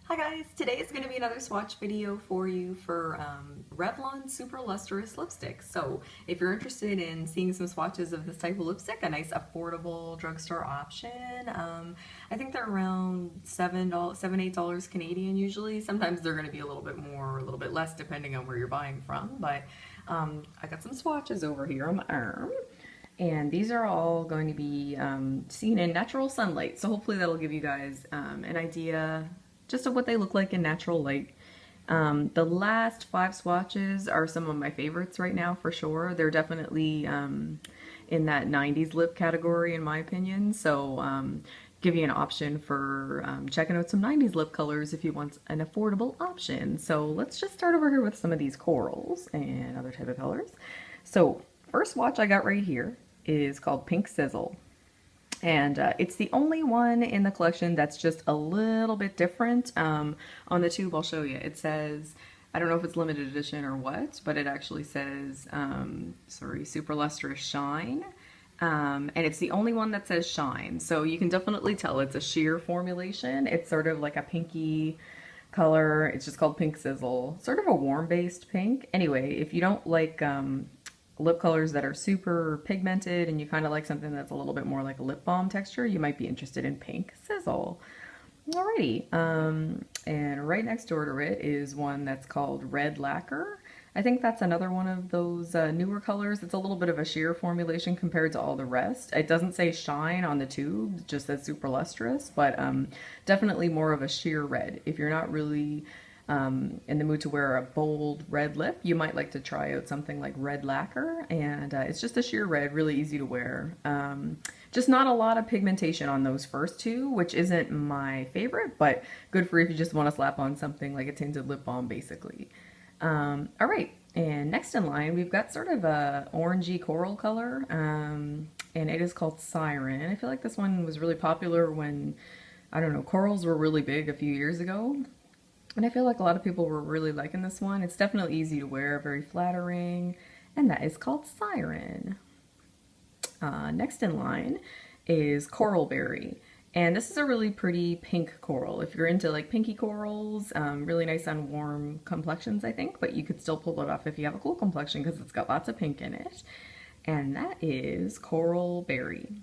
Hi guys, today is going to be another swatch video for you for Revlon Super Lustrous lipstick. So if you're interested in seeing some swatches of this type of lipstick, a nice affordable drugstore option, I think they're around $8 Canadian usually. Sometimes they're going to be a little bit more or a little bit less depending on where you're buying from, but I got some swatches over here on my arm. And these are all going to be seen in natural sunlight. So hopefully that'll give you guys an idea just of what they look like in natural light. The last 5 swatches are some of my favorites right now for sure. They're definitely in that 90s lip category in my opinion. So give you an option for checking out some 90s lip colors if you want an affordable option. So let's just start over here with some of these corals and other type of colors. So first swatch I got right here is called Pink Sizzle. And it's the only one in the collection that's just a little bit different. On the tube, I'll show you. It says, I don't know if it's limited edition or what, but it actually says, Super Lustrous Shine. And it's the only one that says shine. So you can definitely tell it's a sheer formulation. It's sort of like a pinky color. It's just called Pink Sizzle. Sort of a warm-based pink. Anyway, if you don't like lip colors that are super pigmented and you kind of like something that's a little bit more like a lip balm texture, you might be interested in Pink Sizzle. Alrighty, and right next door to it is one that's called Red Lacquer. I think that's another one of those newer colors. It's a little bit of a sheer formulation compared to all the rest. It doesn't say shine on the tube, it just says super lustrous, but definitely more of a sheer red. If you're not really in the mood to wear a bold red lip, you might like to try out something like Red Lacquer, and it's just a sheer red, really easy to wear. Just not a lot of pigmentation on those first two, which isn't my favorite, but good for if you just want to slap on something like a tinted lip balm, basically. All right, and next in line, we've got sort of a orangey coral color, and it is called Siren. I feel like this one was really popular when, I don't know, corals were really big a few years ago. And I feel like a lot of people were really liking this one. It's definitely easy to wear, very flattering, and that is called Siren. Next in line is Coralberry, and this is a really pretty pink coral. If you're into like pinky corals, really nice on warm complexions, I think, but you could still pull it off if you have a cool complexion because it's got lots of pink in it. And that is Coralberry.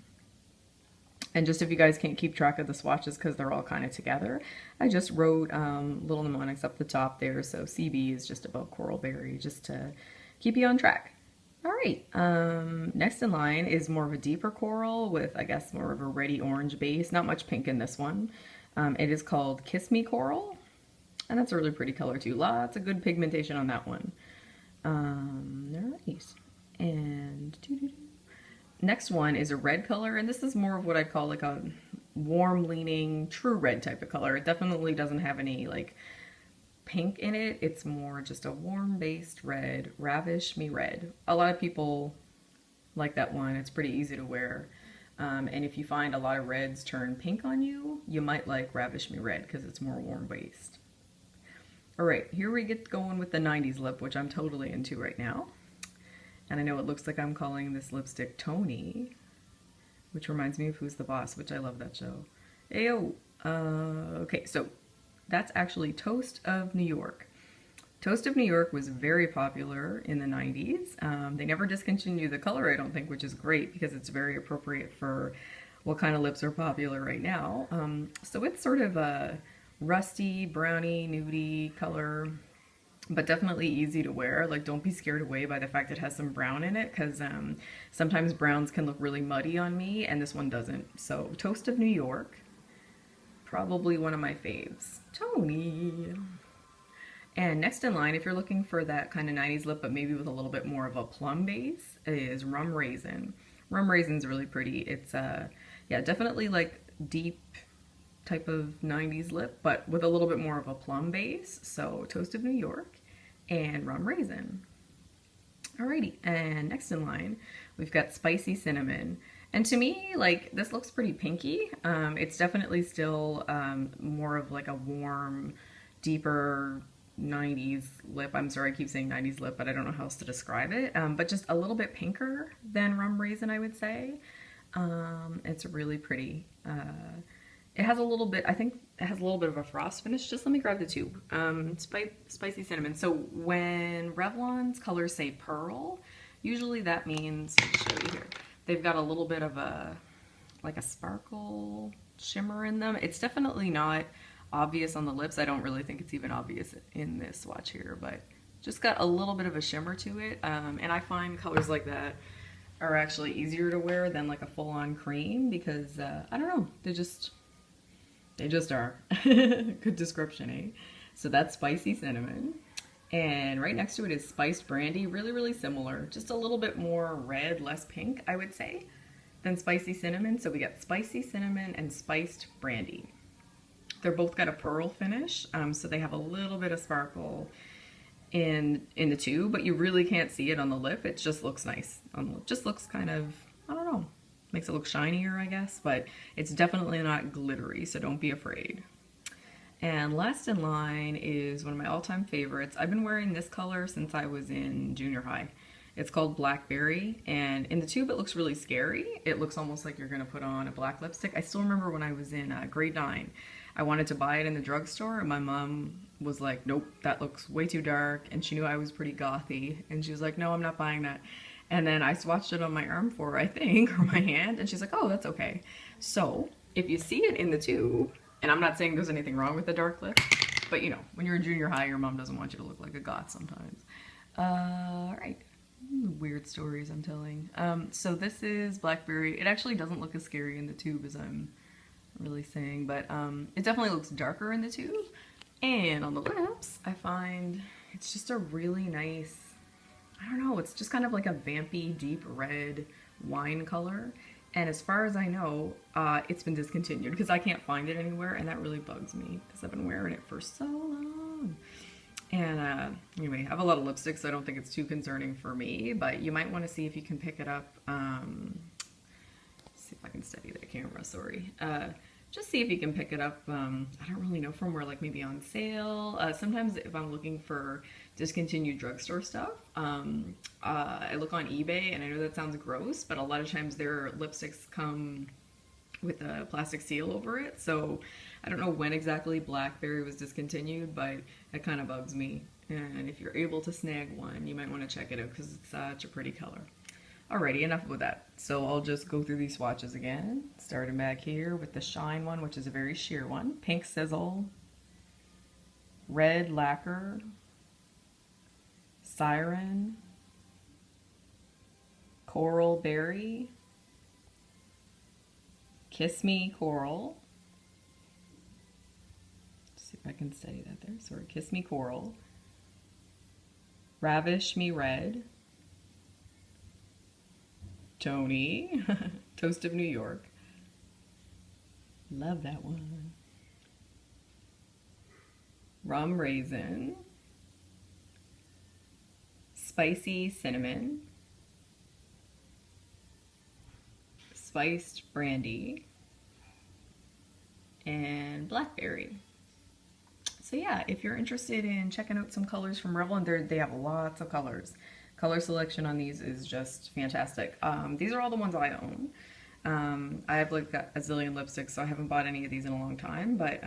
And just if you guys can't keep track of the swatches because they're all kind of together, I just wrote little mnemonics up the top there. So CB is just about Coralberry, just to keep you on track. All right, next in line is more of a deeper coral with, I guess, more of a reddy orange base. Not much pink in this one. It is called Kiss Me Coral, and that's a really pretty color too. Lots of good pigmentation on that one. All right, and next one is a red color, and this is more of what I'd call like a warm leaning true red type of color. It definitely doesn't have any like pink in it. It's more just a warm based red. Ravish Me Red. A lot of people like that one. It's pretty easy to wear. And if you find a lot of reds turn pink on you, you might like Ravish Me Red because it's more warm based. All right, here we get going with the 90s lip, which I'm totally into right now. And I know it looks like I'm calling this lipstick Tony, which reminds me of Who's the Boss, which I love that show. Ayo! Okay, so that's actually Toast of New York. Toast of New York was very popular in the 90s. They never discontinued the color, I don't think, which is great because it's very appropriate for what kind of lips are popular right now. So it's sort of a rusty, browny, nudie color, but definitely easy to wear. Like, don't be scared away by the fact it has some brown in it, because sometimes browns can look really muddy on me, and this one doesn't. So, Toast of New York, probably one of my faves. Tony! And next in line, if you're looking for that kind of 90s lip, but maybe with a little bit more of a plum base, is Rum Raisin. Rum Raisin's really pretty. It's, yeah, definitely like deep type of 90s lip, but with a little bit more of a plum base. So Toast of New York and Rum Raisin. Alrighty, and next in line, we've got Spicy Cinnamon. And to me, like, this looks pretty pinky. It's definitely still more of like a warm, deeper 90s lip. I'm sorry, I keep saying 90s lip, but I don't know how else to describe it. But just a little bit pinker than Rum Raisin, I would say. It's really pretty. it has a little bit, I think it has a little bit of a frost finish. Just let me grab the tube. Spicy cinnamon. So when Revlon's colors say pearl, usually that means, I'll show you here, they've got a little bit of a, like a sparkle shimmer in them. It's definitely not obvious on the lips. I don't really think it's even obvious in this swatch here, but just got a little bit of a shimmer to it. And I find colors like that are actually easier to wear than like a full-on cream because, I don't know, they just are. Good description, eh? So that's spicy cinnamon. And right next to it is spiced brandy, really, really similar. Just a little bit more red, less pink, I would say, than spicy cinnamon. So we got spicy cinnamon and spiced brandy. They're both got a pearl finish, so they have a little bit of sparkle in the tube, but you really can't see it on the lip. It just looks nice on the lip. Just looks kind of, I don't know, makes it look shinier, I guess, but it's definitely not glittery, so don't be afraid. And last in line is one of my all-time favorites. I've been wearing this color since I was in junior high. It's called Blackberry, and in the tube it looks really scary. It looks almost like you're gonna put on a black lipstick. I still remember when I was in grade 9, I wanted to buy it in the drugstore, and my mom was like, nope, that looks way too dark, and she knew I was pretty gothy, and she was like, no, I'm not buying that. And then I swatched it on my arm for her, I think, or my hand, and she's like, oh, that's okay. So if you see it in the tube, and I'm not saying there's anything wrong with the dark lip, but you know, when you're in junior high, your mom doesn't want you to look like a goth sometimes. All right, weird stories I'm telling. So this is Blackberry. It actually doesn't look as scary in the tube as I'm really saying, but it definitely looks darker in the tube. And on the lips, I find it's just a really nice, I don't know, it's just kind of like a vampy, deep red wine color. And as far as I know, it's been discontinued because I can't find it anywhere, and that really bugs me because I've been wearing it for so long. And anyway, I have a lot of lipsticks, so I don't think it's too concerning for me, but you might want to see if you can pick it up. See if I can steady that camera, sorry. Just see if you can pick it up, I don't really know from where, like maybe on sale. Sometimes if I'm looking for discontinued drugstore stuff, I look on eBay, and I know that sounds gross, but a lot of times their lipsticks come with a plastic seal over it. So I don't know when exactly Blackberry was discontinued, but it kind of bugs me. And if you're able to snag one, you might want to check it out because it's such a pretty color. Alrighty, enough with that. So I'll just go through these swatches again, starting back here with the Shine one, which is a very sheer one. Pink Sizzle, Red Lacquer, Siren, Coral Berry, Kiss Me Coral. Let's see if I can steady that there. Sorry, Kiss Me Coral, Ravish Me Red, Tony, Toast of New York. Love that one. Rum Raisin, Spicy Cinnamon, Spiced Brandy, and Blackberry. So yeah, if you're interested in checking out some colors from Revlon, they have lots of colors. Color selection on these is just fantastic. These are all the ones I own. I have like a zillion lipsticks, so I haven't bought any of these in a long time, but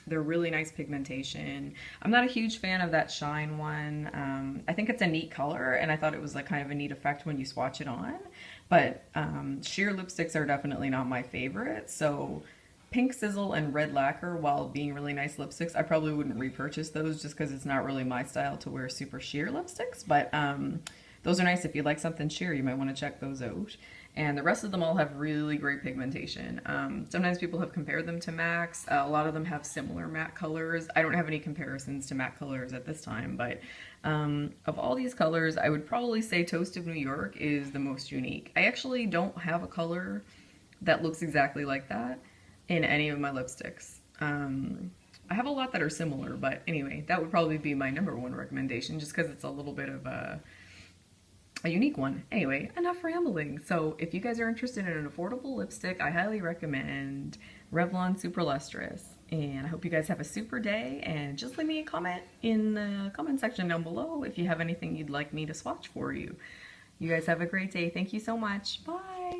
they're really nice pigmentation. I'm not a huge fan of that Shine one. I think it's a neat color, and I thought it was like kind of a neat effect when you swatch it on, but sheer lipsticks are definitely not my favorite. So Pink Sizzle and Red Lacquer, while being really nice lipsticks, I probably wouldn't repurchase those just because it's not really my style to wear super sheer lipsticks, but those are nice if you like something sheer. You might want to check those out. And the rest of them all have really great pigmentation. Sometimes people have compared them to MACs. A lot of them have similar matte colors. I don't have any comparisons to matte colors at this time, but of all these colors, I would probably say Toast of New York is the most unique. I actually don't have a color that looks exactly like that in any of my lipsticks. I have a lot that are similar, but anyway, that would probably be my #1 recommendation just because it's a little bit of a unique one. Anyway, enough rambling. So if you guys are interested in an affordable lipstick, I highly recommend Revlon Super Lustrous. And I hope you guys have a super day, and just leave me a comment in the comment section down below if you have anything you'd like me to swatch for you. You guys have a great day. Thank you so much. Bye.